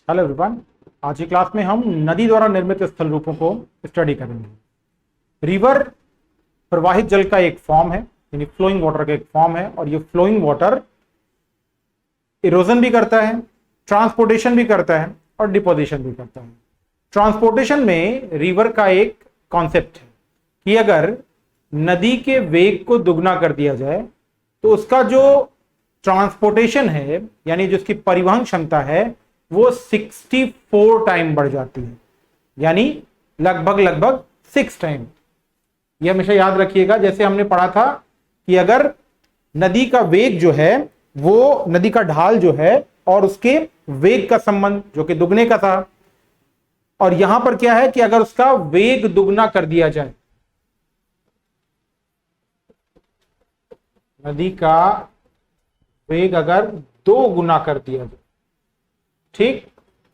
Hello everyone. आज की class में हम नदी द्वारा निर्मित स्थल रूपों को स्टडी करेंगे। रिवर प्रवाहित जल का एक फॉर्म है, यानी फ्लोइंग वाटर का एक फॉर्म है, और ये फ्लोइंग वाटर इरोजन भी करता है, ट्रांसपोर्टेशन भी करता है और डिपोजिशन भी करता है। ट्रांसपोर्टेशन में रिवर का एक कॉन्सेप्ट है कि अगर नदी के वेग को दुगना कर दिया जाए तो उसका जो ट्रांसपोर्टेशन है, यानी जो उसकी परिवहन क्षमता है, वो 64 टाइम बढ़ जाती है, यानी लगभग 6 टाइम। ये हमेशा याद रखिएगा। जैसे हमने पढ़ा था कि अगर नदी का वेग जो है, वो नदी का ढाल जो है और उसके वेग का संबंध जो कि दुगने का था, और यहां पर क्या है कि अगर उसका वेग दुगना कर दिया जाए, नदी का वेग अगर 2 गुना कर दिया जाए, ठीक,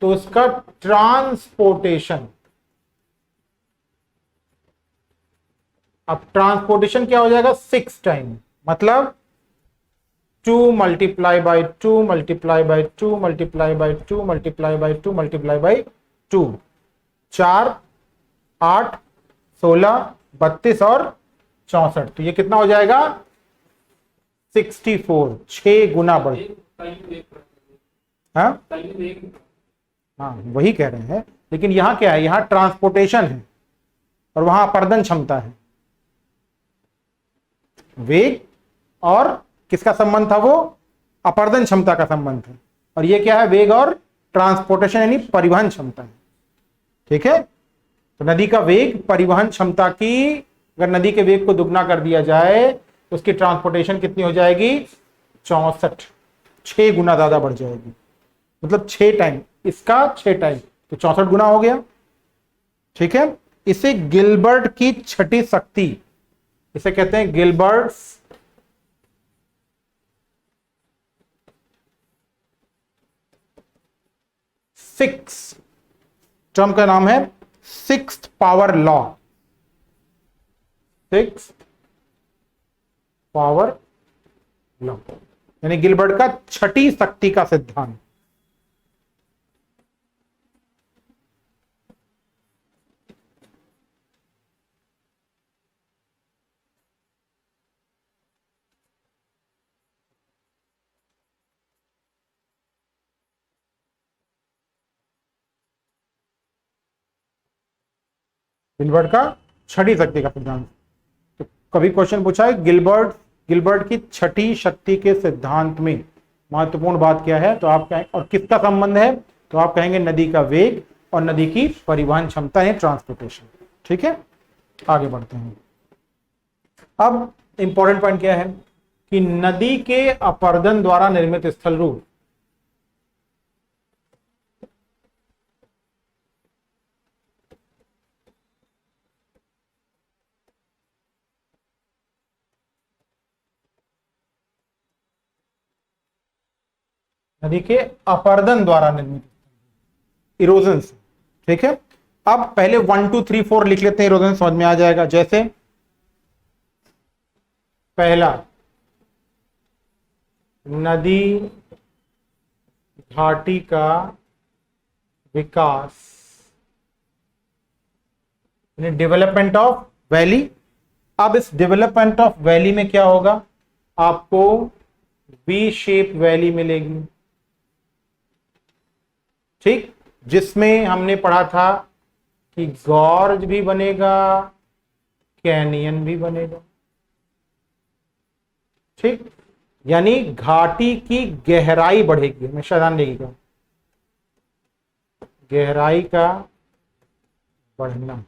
तो उसका ट्रांसपोर्टेशन, अब ट्रांसपोर्टेशन क्या हो जाएगा 6 टाइम, मतलब 2 multiply by 2 multiply by 2 multiply by 2 multiply by 2 multiply by 2, 4 8 16 32 और 64, तो ये कितना हो जाएगा 64, 6 गुना बढ़। हाँ हाँ, वही कह रहे हैं। लेकिन यहां क्या है, यहां ट्रांसपोर्टेशन है और वहां अपर्दन क्षमता है। वेग और किसका संबंध था, वो अपर्दन क्षमता का संबंध है, और ये क्या है, वेग और ट्रांसपोर्टेशन यानी परिवहन क्षमता है। ठीक है, तो नदी का वेग परिवहन क्षमता की, अगर नदी के वेग को दुगना कर दिया जाए तो उसकी ट्रांसपोर्टेशन कितनी हो जाएगी 64, 6 गुना ज्यादा बढ़ जाएगी, मतलब 6 टाइम, इसका 6 टाइम, तो 64 गुना हो गया। ठीक है, इसे गिलबर्ट की छठी शक्ति, इसे कहते हैं गिलबर्ट सिक्स, टर्म का नाम है sixth power law, sixth power law, यानी गिलबर्ट का छठी शक्ति का सिद्धांत। गिलबर्ट का छठी शक्ति का सिद्धांत, तो कभी क्वेश्चन पूछा है गिलबर्ट की छठी शक्ति के सिद्धांत में महत्वपूर्ण बात क्या है, तो आप कहें, और किसका संबंध है, तो आप कहेंगे नदी का वेग और नदी की परिवहन क्षमता है, ट्रांसपोर्टेशन। ठीक है, आगे बढ़ते हैं। अब इंपॉर्टेंट पॉइंट क्या है कि नदी के अपर्दन द्वारा निर्मित स्थल रूप, नदी के अपर्दन द्वारा निर्मित, इरोजन से। ठीक है, अब पहले 1 2 3 4 लिख लेते हैं, इरोजन समझ में आ जाएगा। जैसे पहला, नदी घाटी का विकास, डेवलपमेंट ऑफ वैली। अब इस डेवलपमेंट ऑफ वैली में क्या होगा, आपको वी शेप वैली मिलेगी, ठीक, जिसमें हमने पढ़ा था कि गॉर्ज भी बनेगा, कैनियन भी बनेगा। ठीक, यानी घाटी की गहराई बढ़ेगी, हमेशा ध्यान रखिएगा, गहराई का बढ़ना,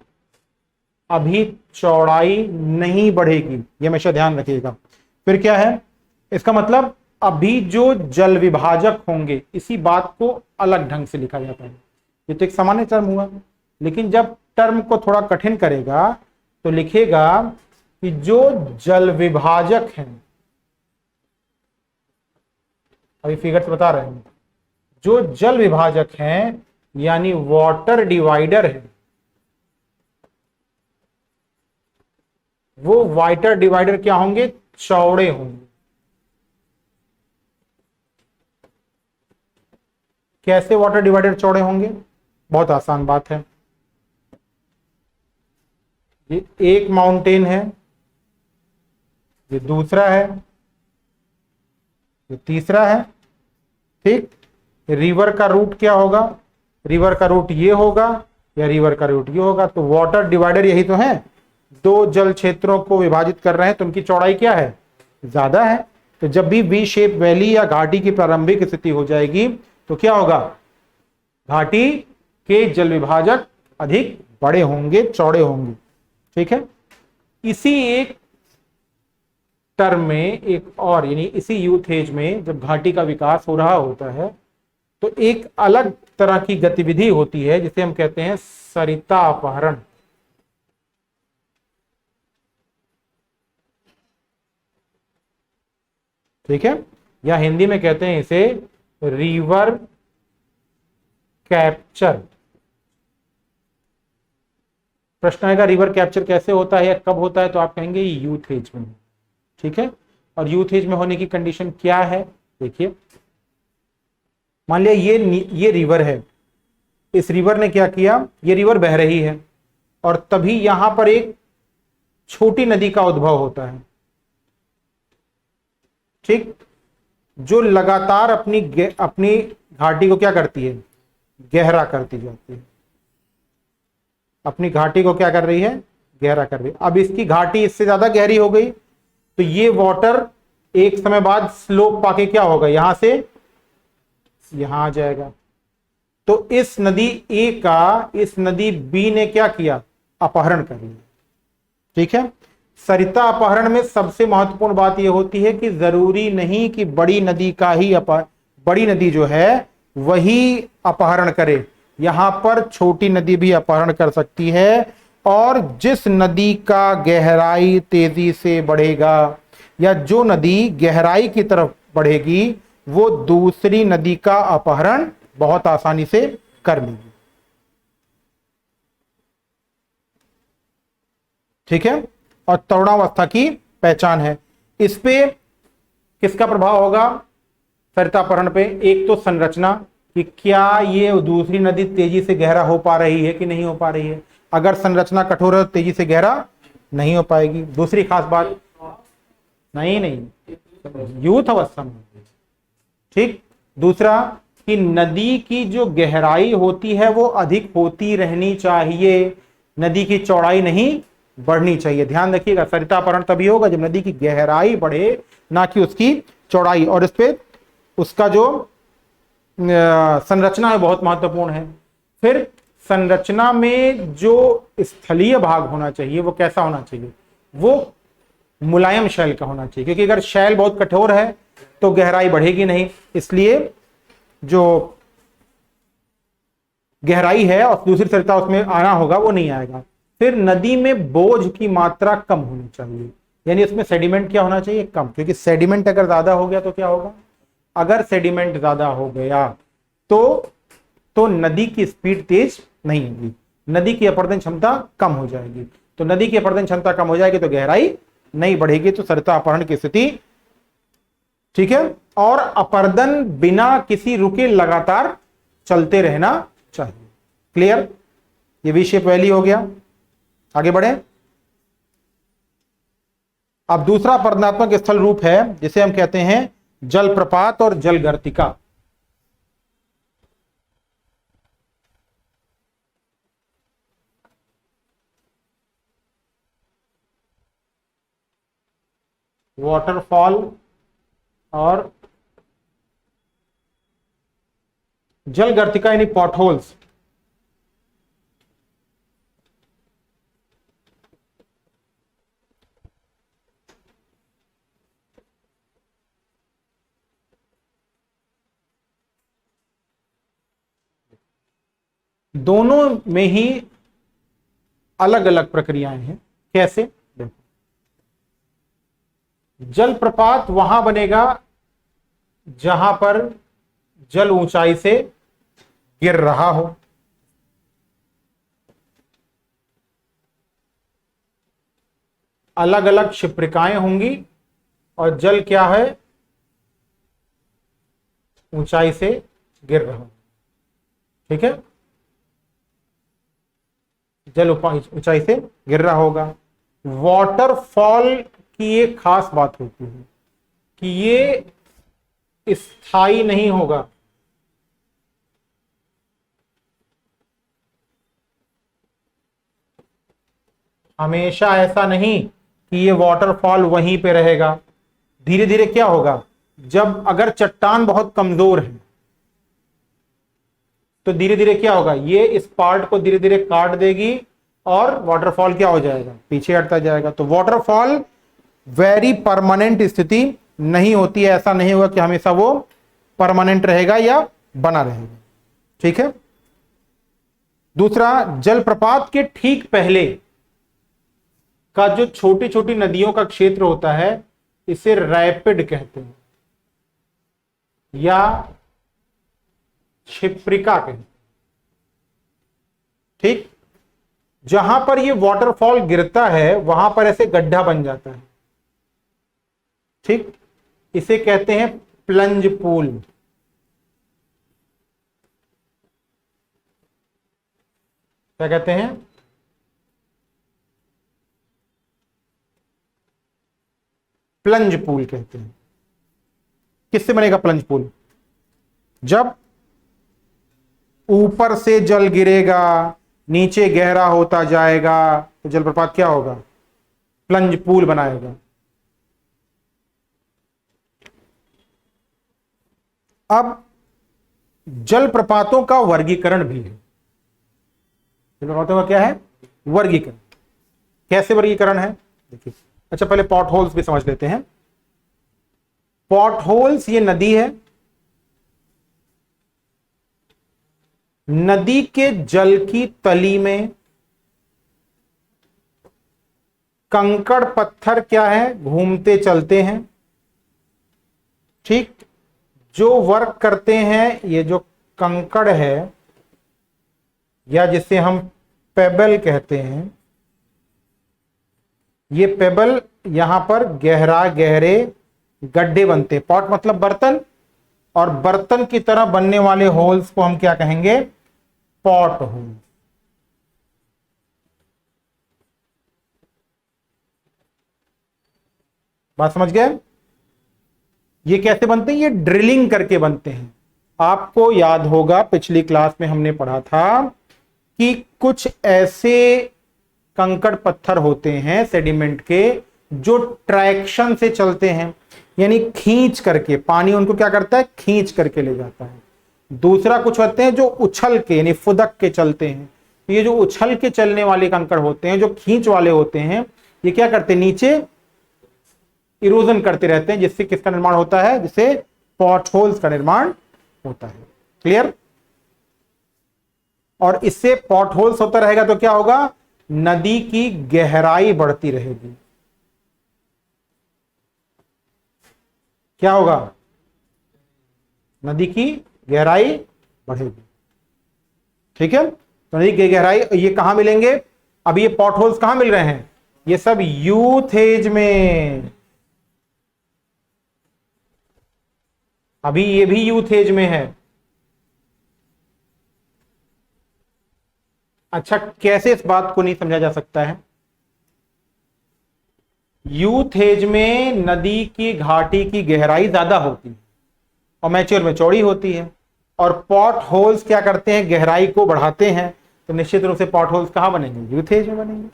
अभी चौड़ाई नहीं बढ़ेगी, ये हमेशा ध्यान रखिएगा। फिर क्या है इसका मतलब, अभी जो जल विभाजक होंगे, इसी बात को अलग ढंग से लिखा जाता है। ये तो एक सामान्य टर्म हुआ, लेकिन जब टर्म को थोड़ा कठिन करेगा तो लिखेगा कि जो जल विभाजक हैं, अभी फिगर से बता रहे हैं, जो जल विभाजक हैं यानी वाटर डिवाइडर है, वो वाटर डिवाइडर क्या होंगे, चौड़े होंगे। कैसे वाटर डिवाइडर चौड़े होंगे? बहुत आसान बात है। ये एक माउंटेन है, ये दूसरा है, ये तीसरा है। ठीक, रिवर का रूट क्या होगा? रिवर का रूट ये होगा या रिवर का रूट ये होगा। तो वाटर डिवाइडर यही तो है, दो जल क्षेत्रों को विभाजित कर रहे हैं, तो उनकी चौड़ाई क्या है? ज्यादा है। तो जब भी वी शेप वैली या घाटी की प्रारंभिक स्थिति हो जाएगी तो क्या होगा? घाटी के जल विभाजक अधिक बड़े होंगे, चौड़े होंगे। ठीक है, इसी एक टर्म में एक और, यानी इसी यूथ एज में जब घाटी का विकास हो रहा होता है तो एक अलग तरह की गतिविधि होती है जिसे हम कहते हैं सरिता अपहरण। ठीक है, या हिंदी में कहते हैं इसे रिवर कैप्चर। प्रश्न आएगा रिवर कैप्चर कैसे होता है या कब होता है, तो आप कहेंगे यूथ एज में। ठीक है, और यूथ एज में होने की कंडीशन क्या है? देखिए, मान लिया ये रिवर है, इस रिवर ने क्या किया, ये रिवर बह रही है और तभी यहां पर एक छोटी नदी का उद्भव होता है। ठीक, जो लगातार अपनी घाटी को क्या करती है? गहरा करती जाती है। अपनी घाटी को क्या कर रही है? गहरा कर रही है। अब इसकी घाटी इससे ज्यादा गहरी हो गई तो ये वाटर एक समय बाद स्लोप पाके क्या होगा? यहां से यहां आ जाएगा। तो इस नदी ए का इस नदी बी ने क्या किया? अपहरण कर लिया। ठीक है, सरिता अपहरण में सबसे महत्वपूर्ण बात यह होती है कि जरूरी नहीं कि बड़ी नदी का ही बड़ी नदी जो है वही अपहरण करे, यहां पर छोटी नदी भी अपहरण कर सकती है। और जिस नदी का गहराई तेजी से बढ़ेगा या जो नदी गहराई की तरफ बढ़ेगी वो दूसरी नदी का अपहरण बहुत आसानी से कर लेगी। ठीक है, और तरुणावस्था की पहचान है। इस पे किसका प्रभाव होगा सरिता अपहरण पे? एक तो संरचना, कि क्या ये दूसरी नदी तेजी से गहरा हो पा रही है कि नहीं हो पा रही है। अगर संरचना कठोर है तो तेजी से गहरा नहीं हो पाएगी। दूसरी खास बात, नहीं यूथ अवस्था में। ठीक, दूसरा कि नदी की जो गहराई होती है वो अधिक होती रहनी चाहिए, नदी की चौड़ाई नहीं बढ़नी चाहिए। ध्यान रखिएगा, सरिता अपहरण तभी होगा जब नदी की गहराई बढ़े, ना कि उसकी चौड़ाई। और इस पे उसका जो संरचना है बहुत महत्वपूर्ण है। फिर संरचना में जो स्थलीय भाग होना चाहिए वो कैसा होना चाहिए? वो मुलायम शैल का होना चाहिए, क्योंकि अगर शैल बहुत कठोर है तो गहराई बढ़ेगी नहीं, इसलिए जो गहराई है और दूसरी सरिता उसमें आना होगा वो नहीं आएगा। फिर नदी में बोझ की मात्रा कम होनी चाहिए, यानी उसमें सेडिमेंट क्या होना चाहिए? कम, क्योंकि सेडिमेंट अगर ज्यादा हो गया तो क्या होगा? अगर सेडिमेंट ज्यादा हो गया तो नदी की स्पीड तेज नहीं होगी, नदी की अपर्दन क्षमता कम हो जाएगी। तो नदी की अपर्दन क्षमता कम हो जाएगी तो गहराई नहीं बढ़ेगी, तो सरिता अपहरण की स्थिति। ठीक है, और अपर्दन बिना किसी रुके लगातार चलते रहना चाहिए। क्लियर? ये वी शेप वैली हो गया। आगे बढ़े। अब दूसरा अपरदनात्मक स्थल रूप है जिसे हम कहते हैं जलप्रपात और जलगर्तिका। वाटरफॉल और जलगर्तिका यानी पॉटहोल्स। दोनों में ही अलग अलग प्रक्रियाएं हैं। कैसे? देखो, जलप्रपात वहां बनेगा जहां पर जल ऊंचाई से गिर रहा हो। अलग अलग क्षिप्रिकाएं होंगी और जल क्या है? ऊंचाई से गिर रहा हो। ठीक है, जल ऊंचाई से गिर रहा होगा। वाटरफॉल की एक खास बात होती है कि ये स्थायी नहीं होगा। हमेशा ऐसा नहीं कि ये वाटरफॉल वहीं पे रहेगा। धीरे धीरे क्या होगा, जब अगर चट्टान बहुत कमजोर है तो धीरे धीरे क्या होगा, ये इस पार्ट को धीरे धीरे काट देगी और वाटरफॉल क्या हो जाएगा, पीछे हटता जाएगा। तो वाटरफॉल वेरी परमानेंट स्थिति नहीं होती है, ऐसा नहीं होगा कि हमेशा वो परमानेंट रहेगा या बना रहेगा। ठीक है। दूसरा, जलप्रपात के ठीक पहले का जो छोटी छोटी नदियों का क्षेत्र होता है इसे रैपिड कहते हैं या क्षिप्रिका कहते हैं। ठीक, जहां पर ये वाटरफॉल गिरता है वहां पर ऐसे गड्ढा बन जाता है। ठीक, इसे कहते हैं प्लंज पूल। क्या कहते हैं, प्लंज पूल कहते हैं। किससे बनेगा प्लंज पूल, जब ऊपर से जल गिरेगा नीचे गहरा होता जाएगा तो जलप्रपात क्या होगा, प्लंज पूल बनाएगा। अब जलप्रपातों का वर्गीकरण भी है। जलप्रपातों का क्या है, वर्गीकरण। कैसे वर्गीकरण है देखिए। अच्छा, पहले पॉट होल्स भी समझ लेते हैं। पॉट होल्स, ये नदी है, नदी के जल की तली में कंकड़ पत्थर क्या है, घूमते चलते हैं। ठीक, जो वर्क करते हैं, ये जो कंकड़ है या जिसे हम पेबल कहते हैं, ये पेबल यहां पर गहरे गड्ढे बनते हैं। पॉट मतलब बर्तन, और बर्तन की तरह बनने वाले होल्स को हम क्या कहेंगे, पॉट होल। बात समझ गए। ये कैसे बनते हैं, ये ड्रिलिंग करके बनते हैं। आपको याद होगा पिछली क्लास में हमने पढ़ा था कि कुछ ऐसे कंकड़ पत्थर होते हैं सेडिमेंट के जो ट्रैक्शन से चलते हैं, यानी खींच करके, पानी उनको क्या करता है, खींच करके ले जाता है। दूसरा कुछ होते हैं जो उछल के यानी फुदक के चलते हैं। ये जो उछल के चलने वाले कंकड़ होते हैं, जो खींच वाले होते हैं, ये क्या करते हैं, नीचे इरोजन करते रहते हैं, जिससे किसका निर्माण होता है, जिससे पॉट होल्स का निर्माण होता है। क्लियर। और इससे पॉट होल्स होता रहेगा तो क्या होगा, नदी की गहराई बढ़ती रहेगी। क्या होगा, नदी की गहराई बढ़ेगी। ठीक है, तो नदी की गहराई, ये कहां मिलेंगे, अभी ये पॉट होल्स कहां मिल रहे हैं, ये सब यूथेज में। अभी ये भी यूथेज में है। अच्छा, कैसे इस बात को नहीं समझा जा सकता है, यूथेज में नदी की घाटी की गहराई ज्यादा होती है और मैच्योर में चौड़ी होती है, और पॉट होल्स क्या करते हैं, गहराई को बढ़ाते हैं। तो निश्चित रूप से पॉट होल्स कहां बनेंगे, यूथेज में बनेंगे।